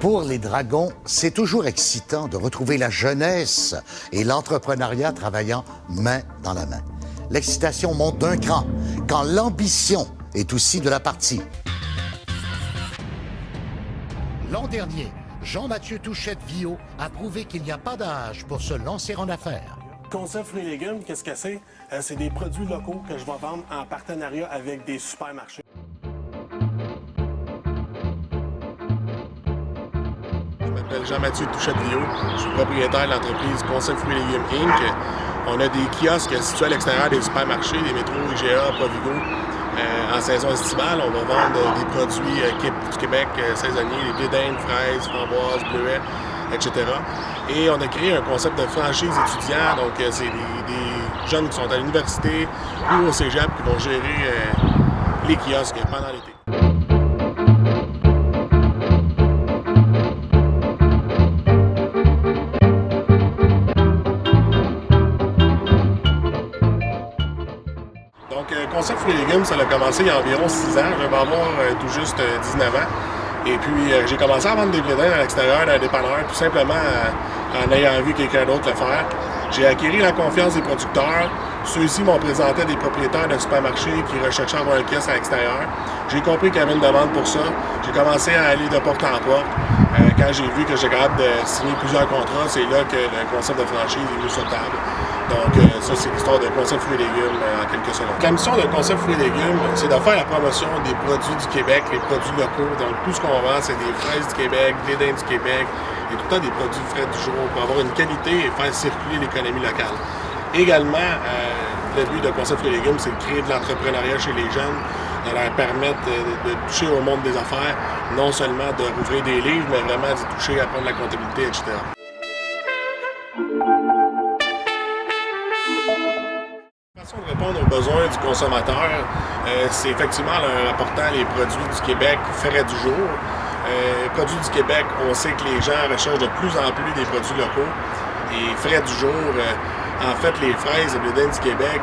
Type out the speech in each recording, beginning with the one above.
Pour les Dragons, c'est toujours excitant de retrouver la jeunesse et l'entrepreneuriat travaillant main dans la main. L'excitation monte d'un cran quand l'ambition est aussi de la partie. L'an dernier, Jean-Mathieu Touchette-Villot a prouvé qu'il n'y a pas d'âge pour se lancer en affaires. Concept Fruits et légumes, qu'est-ce que c'est? C'est des produits locaux que je vais vendre en partenariat avec des supermarchés. Je m'appelle Jean-Mathieu Touchette-Villot. Je suis propriétaire de l'entreprise Concept Fruits et légumes Inc. On a des kiosques situés à l'extérieur des supermarchés, des métros, IGA, Provigo. En saison estivale, on va vendre des produits du Québec saisonniers, les blés d'Inde, fraises, framboises, bleuets, etc. Et on a créé un concept de franchise étudiant. Donc, c'est des jeunes qui sont à l'université ou au cégep qui vont gérer les kiosques pendant l'été. Donc, Concept Fruits et légumes, ça a commencé il y a environ 6 ans. Je vais avoir tout juste 19 ans. Et puis, j'ai commencé à vendre des blés d'Inde à l'extérieur d'un dépanneur, tout simplement en ayant vu quelqu'un d'autre le faire. J'ai acquis la confiance des producteurs. Ceux-ci m'ont présenté à des propriétaires de supermarchés qui recherchaient avoir un kiosque à l'extérieur. J'ai compris qu'il y avait une demande pour ça. J'ai commencé à aller de porte en porte. Quand j'ai vu que j'étais capable de signer plusieurs contrats, c'est là que le concept de franchise est venu sur table. Donc, ça, c'est l'histoire de Concept Fruits et légumes en quelques secondes. La mission de Concept Fruits et légumes, c'est de faire la promotion des produits du Québec, les produits locaux. Donc, tout ce qu'on vend, c'est des fraises du Québec, des blés d'Inde du Québec, et tout le temps des produits frais du jour pour avoir une qualité et faire circuler l'économie locale. Également, le but de Concept Fruits et légumes, c'est de créer de l'entrepreneuriat chez les jeunes, de leur permettre de toucher au monde des affaires, non seulement de rouvrir des livres, mais vraiment d'y toucher, apprendre la comptabilité, etc. La façon de répondre aux besoins du consommateur, c'est effectivement en apportant les produits du Québec frais du jour. Produits du Québec, on sait que les gens recherchent de plus en plus des produits locaux. Et frais du jour, en fait, les fraises et les blés d'Inde du Québec,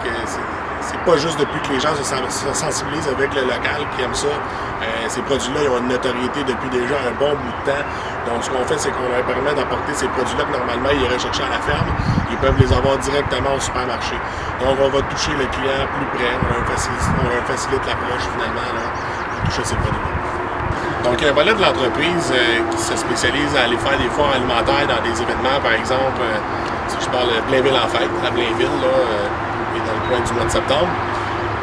c'est pas juste depuis que les gens se sensibilisent avec le local qui aiment ça. Ces produits-là, ils ont une notoriété depuis déjà un bon bout de temps. Donc, ce qu'on fait, c'est qu'on leur permet d'apporter ces produits-là que normalement, ils iraient chercher à la ferme. Ils peuvent les avoir directement au supermarché. Donc, on va toucher le client plus près. On leur facilite l'approche, finalement, là, pour toucher ces produits-là. Donc, il y a un volet de l'entreprise qui se spécialise à aller faire des foires alimentaires dans des événements, par exemple, si je parle de Blainville en fête, à Blainville, là, et dans le coin du mois de septembre.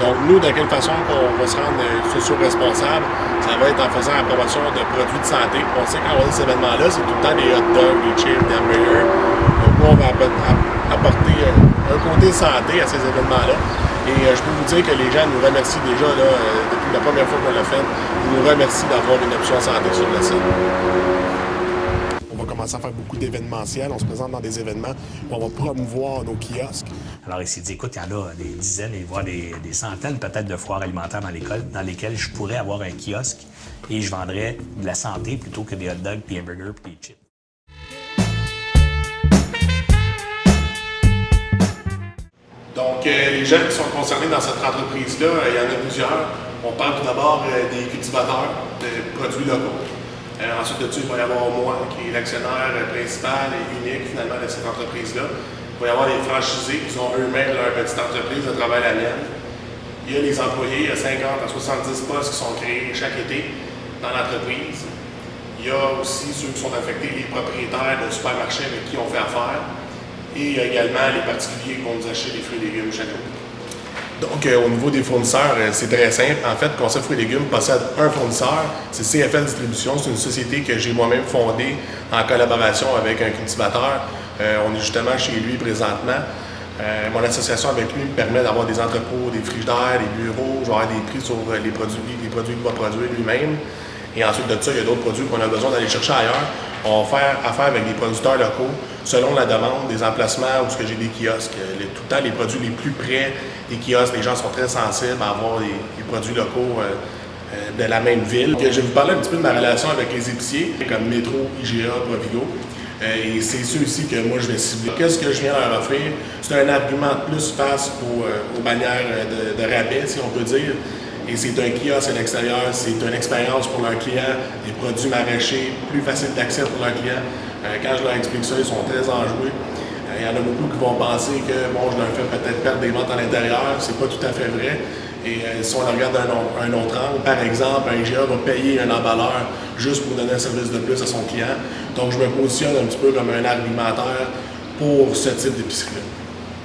Donc, nous, de quelle façon qu'on va se rendre socio-responsable, ça va être en faisant la promotion de produits de santé. On sait quand on a ces événements-là, c'est tout le temps des hot dogs, des chips, des hamburgers. Donc, nous, on va apporter un côté santé à ces événements-là. Et je peux vous dire que les gens nous remercient déjà, là, depuis la première fois qu'on l'a fait, ils nous remercient d'avoir une option santé sur le site. On va commencer à faire beaucoup d'événementiels. On se présente dans des événements où on va promouvoir nos kiosques. Alors, il s'est dit, écoute, il y en a des dizaines, et voire des centaines peut-être de foires alimentaires dans lesquelles je pourrais avoir un kiosque et je vendrais de la santé plutôt que des hot dogs, des hamburgers et des chips. Donc, les gens qui sont concernés dans cette entreprise-là, il y en a plusieurs. On parle tout d'abord des cultivateurs de produits locaux. Ensuite de ça, il va y avoir moi, qui est l'actionnaire principal et unique finalement de cette entreprise-là. Il va y avoir les franchisés qui ont eux-mêmes leur petite entreprise à travers la mienne. Il y a les employés, il y a 50 à 70 postes qui sont créés chaque été dans l'entreprise. Il y a aussi ceux qui sont affectés, les propriétaires de supermarchés avec qui on fait affaire. Et il y a également les particuliers qui vont nous acheter des fruits et légumes chaque année. Donc, au niveau des fournisseurs, c'est très simple. En fait, Concept Fruits et légumes possède un fournisseur, c'est CFL Distribution. C'est une société que j'ai moi-même fondée en collaboration avec un cultivateur. On est justement chez lui présentement. Mon association avec lui me permet d'avoir des entrepôts, des frigidaires, des bureaux. Je vais avoir des prix sur les produits qu'il va produire lui-même. Et ensuite de ça, il y a d'autres produits qu'on a besoin d'aller chercher ailleurs. On va faire affaire avec des producteurs locaux selon la demande des emplacements où j'ai des kiosques. Tout le temps, les produits les plus près des kiosques, les gens sont très sensibles à avoir des produits locaux de la même ville. Je vais vous parler un petit peu de ma relation avec les épiciers, comme Métro, IGA, Provigo. Et c'est ceux-ci que moi je vais cibler. Qu'est-ce que je viens leur offrir? C'est un argument de plus face aux bannières de rabais, si on peut dire. Et c'est un kiosque à l'extérieur, c'est une expérience pour leurs clients, des produits maraîchers, plus faciles d'accès pour leurs clients. Quand je leur explique ça, ils sont très enjoués. Il y en a beaucoup qui vont penser que bon, je leur fais peut-être perdre des ventes à l'intérieur, c'est pas tout à fait vrai. Et si on regarde un autre angle, par exemple, un IGA va payer un emballeur juste pour donner un service de plus à son client. Donc je me positionne un petit peu comme un argumentaire pour ce type d'épicerie-là.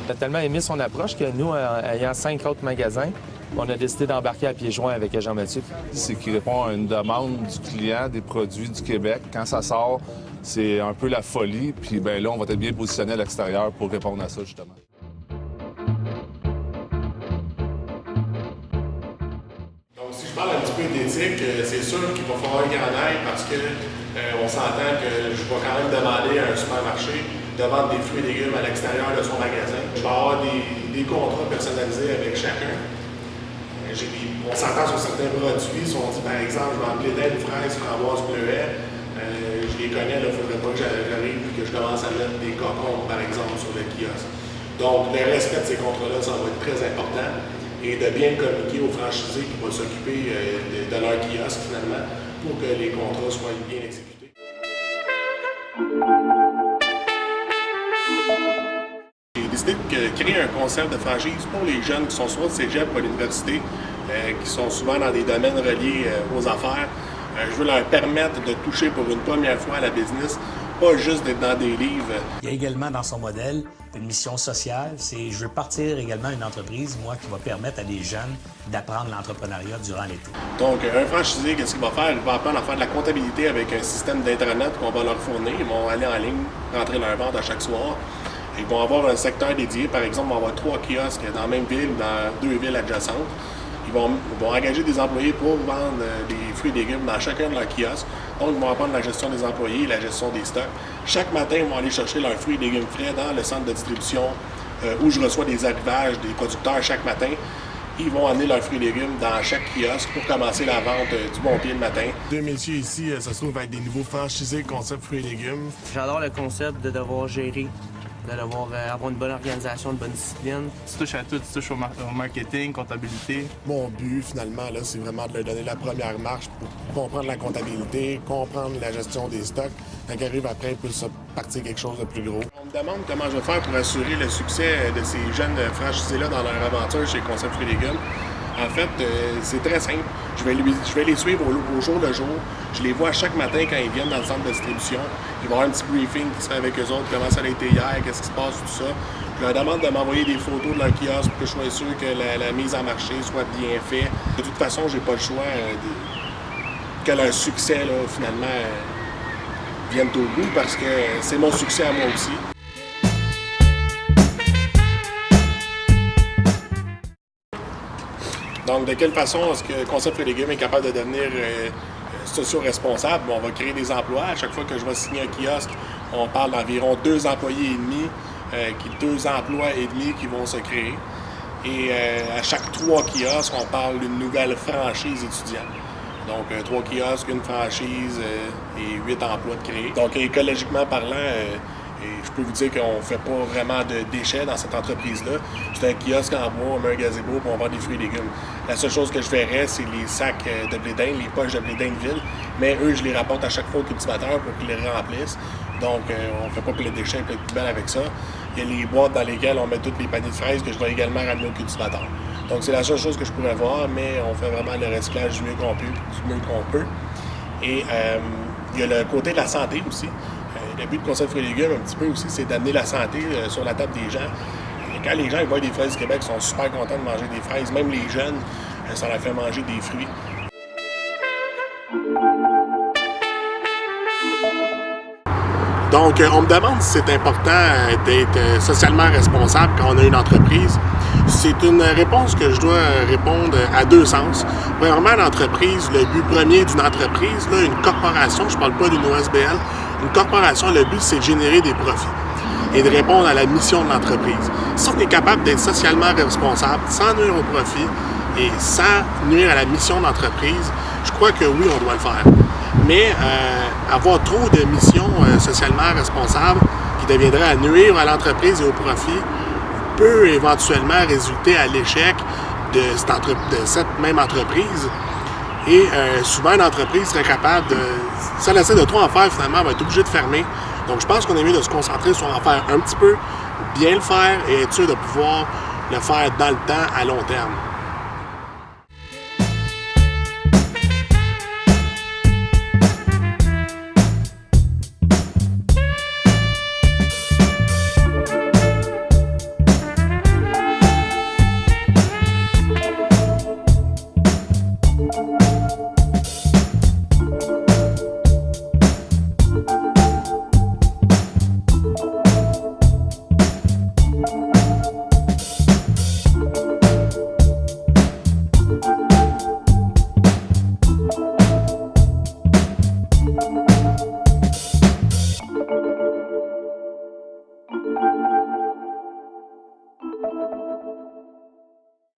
On a tellement aimé son approche que nous, ayant 5 autres magasins, on a décidé d'embarquer à pieds joints avec Jean-Mathieu. C'est qu'il répond à une demande du client des produits du Québec. Quand ça sort, c'est un peu la folie. Puis ben là, on va être bien positionné à l'extérieur pour répondre à ça, justement. Donc, si je parle un petit peu d'éthique, c'est sûr qu'il va falloir qu'il y en aille parce que on s'entend que je vais quand même demander à un supermarché de vendre des fruits et légumes à l'extérieur de son magasin. Je vais avoir des contrats personnalisés avec chacun. On s'entend sur certains produits. Si on dit, par exemple, je vais appeler d'être fraises, framboises, bleuets, je les connais, il ne faudrait pas que j'arrive et que je commence à mettre des cocons, par exemple, sur le kiosque. Donc, le respect de ces contrats-là, ça va être très important. Et de bien communiquer aux franchisés qui vont s'occuper de leur kiosque, finalement, pour que les contrats soient bien exécutés. J'ai décidé de créer un concept de franchise pour les jeunes qui sont soit au cégep ou à l'université, qui sont souvent dans des domaines reliés aux affaires. Je veux leur permettre de toucher pour une première fois à la business, pas juste d'être dans des livres. Il y a également dans son modèle une mission sociale. C'est je veux partir également une entreprise, moi, qui va permettre à des jeunes d'apprendre l'entrepreneuriat durant l'été. Donc, un franchisé, qu'est-ce qu'il va faire? Il va apprendre à faire de la comptabilité avec un système d'Intranet qu'on va leur fournir. Ils vont aller en ligne, rentrer leur vente à chaque soir. Ils vont avoir un secteur dédié. Par exemple, on va avoir 3 kiosques dans la même ville, dans 2 villes adjacentes. Ils vont engager des employés pour vendre des fruits et légumes dans chacun de leurs kiosques. Donc, ils vont apprendre la gestion des employés, la gestion des stocks. Chaque matin, ils vont aller chercher leurs fruits et légumes frais dans le centre de distribution où je reçois des arrivages des producteurs chaque matin. Ils vont amener leurs fruits et légumes dans chaque kiosque pour commencer la vente du bon pied le matin. Deux messieurs ici, ça se trouve être des nouveaux franchisés concept fruits et légumes. J'adore le concept de devoir gérer, de devoir avoir une bonne organisation, une bonne discipline. Tu touches à tout, tu touches au marketing, comptabilité. Mon but, finalement, là, c'est vraiment de leur donner la première marche pour comprendre la comptabilité, comprendre la gestion des stocks. Quand ils arrivent après, ils peuvent partir quelque chose de plus gros. On me demande comment je vais faire pour assurer le succès de ces jeunes franchisés-là dans leur aventure chez Concept Fruits et Légumes. En fait, c'est très simple. Je vais les suivre au jour le jour. Je les vois chaque matin quand ils viennent dans le centre de distribution. Il va y avoir un petit briefing qui se fait avec eux autres, comment ça a été hier, qu'est-ce qui se passe, tout ça. Je leur demande de m'envoyer des photos de leur kiosque pour que je sois sûr que la mise en marché soit bien faite. De toute façon, j'ai pas le choix que leur succès, là, finalement, vienne au bout parce que c'est mon succès à moi aussi. Donc, de quelle façon est-ce que Concept Fruits et Légumes est capable de devenir socio-responsable? On va créer des emplois. À chaque fois que je vais signer un kiosque, on parle d'environ 2 employés et demi, 2 emplois et demi qui vont se créer. Et à chaque 3 kiosques, on parle d'une nouvelle franchise étudiante. Donc, 3 kiosques, une franchise et 8 emplois de créer. Donc, écologiquement parlant, je peux vous dire qu'on ne fait pas vraiment de déchets dans cette entreprise-là. C'est un kiosque en bois, on met un gazebo pour on vend des fruits et légumes. La seule chose que je verrais, c'est les sacs de blé d'Inde, les poches de blé d'Inde vide. Mais eux, je les rapporte à chaque fois au cultivateur pour qu'ils les remplissent. Donc, on ne fait pas plein de déchets, plein de poubelles avec ça. Il y a les boîtes dans lesquelles on met tous les paniers de fraises que je vais également ramener au cultivateur. Donc, c'est la seule chose que je pourrais voir, mais on fait vraiment le recyclage du mieux qu'on peut. Et il y a le côté de la santé aussi. Le but de Concept Fruits et Légumes, un petit peu aussi, c'est d'amener la santé sur la table des gens. Et quand les gens ils voient des fraises du Québec, ils sont super contents de manger des fraises. Même les jeunes, ça leur fait manger des fruits. Donc, on me demande si c'est important d'être socialement responsable quand on a une entreprise. C'est une réponse que je dois répondre à 2 sens. Premièrement, l'entreprise, le but premier d'une entreprise, là, une corporation, je ne parle pas d'une OSBL, une corporation, le but, c'est de générer des profits et de répondre à la mission de l'entreprise. Si on est capable d'être socialement responsable, sans nuire au profit et sans nuire à la mission de l'entreprise, je crois que oui, on doit le faire. Mais avoir trop de missions socialement responsables qui deviendraient à nuire à l'entreprise et au profit peut éventuellement résulter à l'échec de cette même entreprise. Et souvent, une entreprise serait capable de... Si elle essaie de trop en faire, finalement, elle va être obligée de fermer. Donc, je pense qu'on est mieux de se concentrer sur en faire un petit peu, bien le faire et être sûr de pouvoir le faire dans le temps, à long terme.